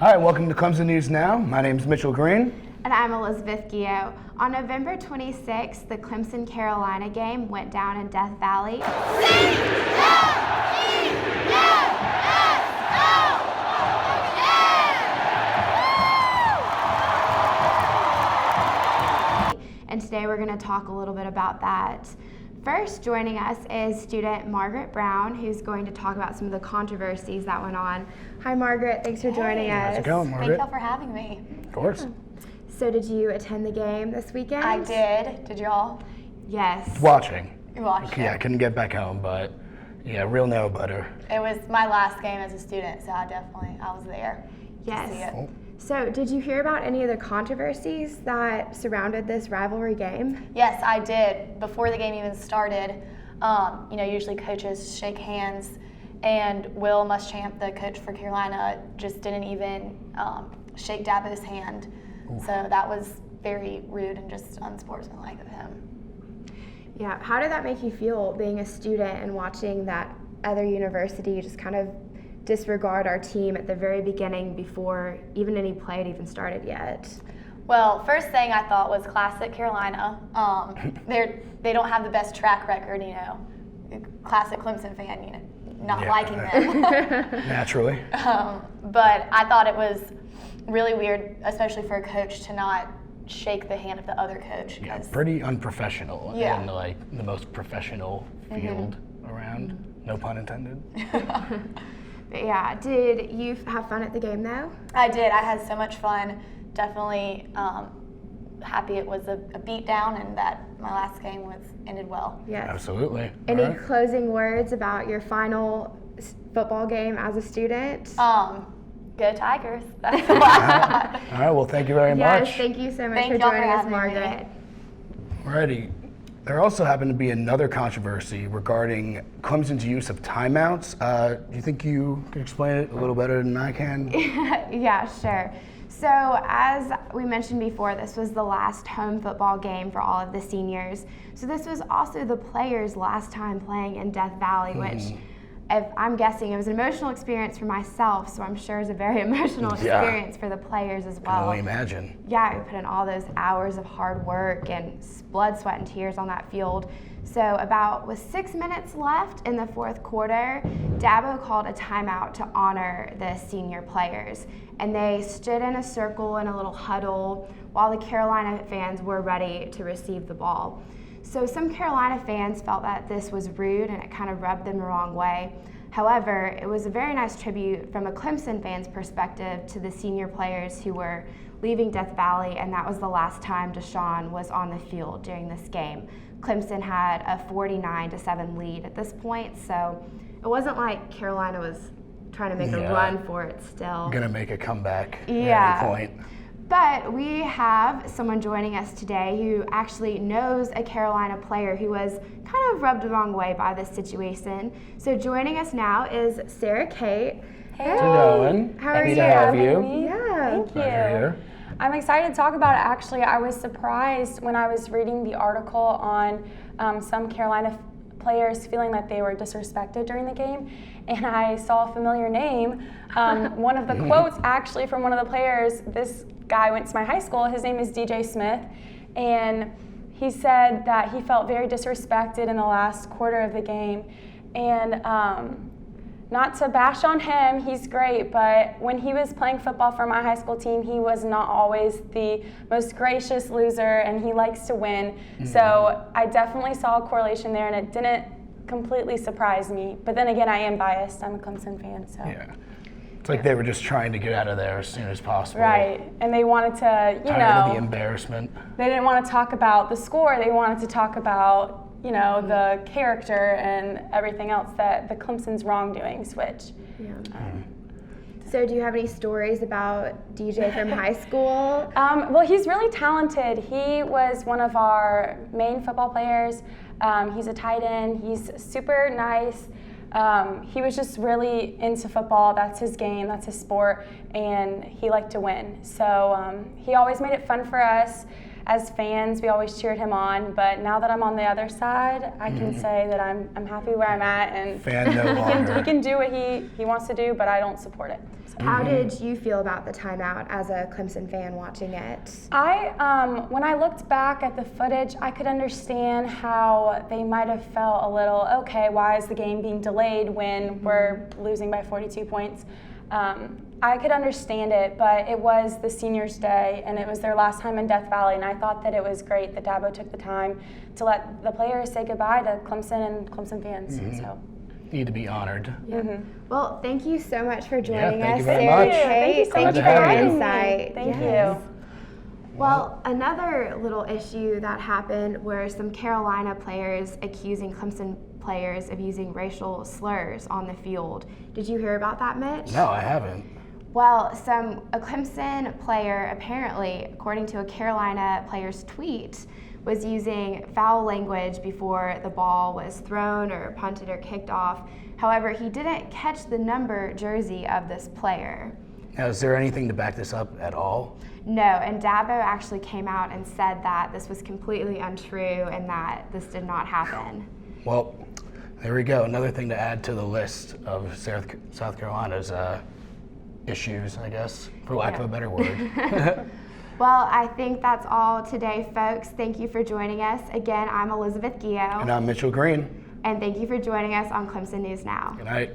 Hi, welcome to Clemson News Now. My name is Mitchell Green. And I'm Elizabeth Gio. On November 26th, the Clemson-Carolina game went down in Death Valley. And today we're going to talk a little bit about that. First, joining us is student Margaret Brown, who's going to talk about some of the controversies that went on. Hi, Margaret. Thanks for joining us. How's it going, Margaret? Thank y'all for having me. Of course. So did you attend the game this weekend? I did. Did y'all? Yes. Watching. You watched Yeah, I it. couldn't get back home, but yeah, real nail butter. It was my last game as a student, so I was there Yes. to see it. Oh. So did you hear about any of the controversies that surrounded this rivalry game? Yes, I did. Before the game even started, usually coaches shake hands, and Will Muschamp, the coach for Carolina, just didn't even shake Dabo's hand. Oof. So that was very rude and just unsportsmanlike of him. Yeah, how did that make you feel being a student and watching that other university just kind of disregard our team at the very beginning before even any play had even started yet? Well, first thing I thought was classic Carolina. They don't have the best track record, classic Clemson fan, not liking them. Naturally. But I thought it was really weird, especially for a coach to not shake the hand of the other coach. Yeah, pretty unprofessional Yeah. in like the most professional field around. No pun intended. But yeah, did you have fun at the game though? I did. I had so much fun. Definitely happy it was a beatdown and that my last game ended well. Yes. Absolutely. Any All right. closing words about your final football game as a student? Go Tigers. That's all I got. All right, well, thank you very Yes, much. thank you so much Thank for y'all for joining us, having me. Margaret. Alrighty. There also happened to be another controversy regarding Clemson's use of timeouts. Do you think you can explain it a little better than I can? Yeah, sure. So as we mentioned before, this was the last home football game for all of the seniors. So this was also the players' last time playing in Death Valley, which I'm guessing it was an emotional experience for myself, so I'm sure it's a very emotional Yeah. experience for the players as I can well. only imagine. Yeah, we put in all those hours of hard work and blood, sweat, and tears on that field. So with 6 minutes left in the fourth quarter, Dabo called a timeout to honor the senior players. And they stood in a circle in a little huddle while the Carolina fans were ready to receive the ball. So some Carolina fans felt that this was rude and it kind of rubbed them the wrong way. However, it was a very nice tribute from a Clemson fan's perspective to the senior players who were leaving Death Valley, and that was the last time Deshaun was on the field during this game. Clemson had a 49-7 lead at this point, so it wasn't like Carolina was trying to make a run for it still. Gonna make a comeback at Yeah. any point. But we have someone joining us today who actually knows a Carolina player who was kind of rubbed the wrong way by this situation. So joining us now is Sarah Kate. Hey. How's it going? How are Happy you? to have Having you. me. Yeah. Thank you. Glad you're here. I'm excited to talk about it. Actually, I was surprised when I was reading the article on some Carolina players feeling that they were disrespected during the game, and I saw a familiar name. One of the quotes actually from one of the players, this guy went to my high school, his name is DJ Smith, and he said that he felt very disrespected in the last quarter of the game. And not to bash on him, he's great, but when he was playing football for my high school team, he was not always the most gracious loser, and he likes to win. So I definitely saw a correlation there, and it didn't completely surprise me. But then again, I am biased. I'm a Clemson fan, so. Yeah. It's like they were just trying to get out of there as soon as possible. Right, and they wanted to, Tired of the embarrassment. they didn't want to talk about the score. They wanted to talk about, the character and everything else that the Clemson's wrongdoings, which. Yeah. So do you have any stories about DJ from high school? Well, he's really talented. He was one of our main football players. He's a tight end. He's super nice. He was just really into football. That's his game. That's his sport. And he liked to win. So he always made it fun for us. as fans, we always cheered him on. But now that I'm on the other side, I can say that I'm happy where I'm at, and Fan no longer. he can do what he wants to do, but I don't support it. So. How did you feel about the timeout as a Clemson fan watching it? When I looked back at the footage, I could understand how they might have felt a little, okay, why is the game being delayed when we're losing by 42 points? I could understand it, but it was the seniors' day, and it was their last time in Death Valley, and I thought that it was great that Dabo took the time to let the players say goodbye to Clemson and Clemson fans. So. Need to be honored. Well, thank you so much for joining thank us, you very Sarah much. Thank you so Thank much you for for your having me. insight. Thank Yes. you. Well, another little issue that happened were some Carolina players accusing Clemson players of using racial slurs on the field. Did you hear about that, Mitch? No, I haven't. Well, a Clemson player apparently, according to a Carolina player's tweet, was using foul language before the ball was thrown or punted or kicked off. However, he didn't catch the number jersey of this player. Now, is there anything to back this up at all? No, and Dabo actually came out and said that this was completely untrue and that this did not happen. Well, there we go. Another thing to add to the list of South Carolina's issues, I guess, for lack of a better word. Well, I think that's all today, folks. Thank you for joining us. Again, I'm Elizabeth Gio. And I'm Mitchell Green. And thank you for joining us on Clemson News Now. Good night.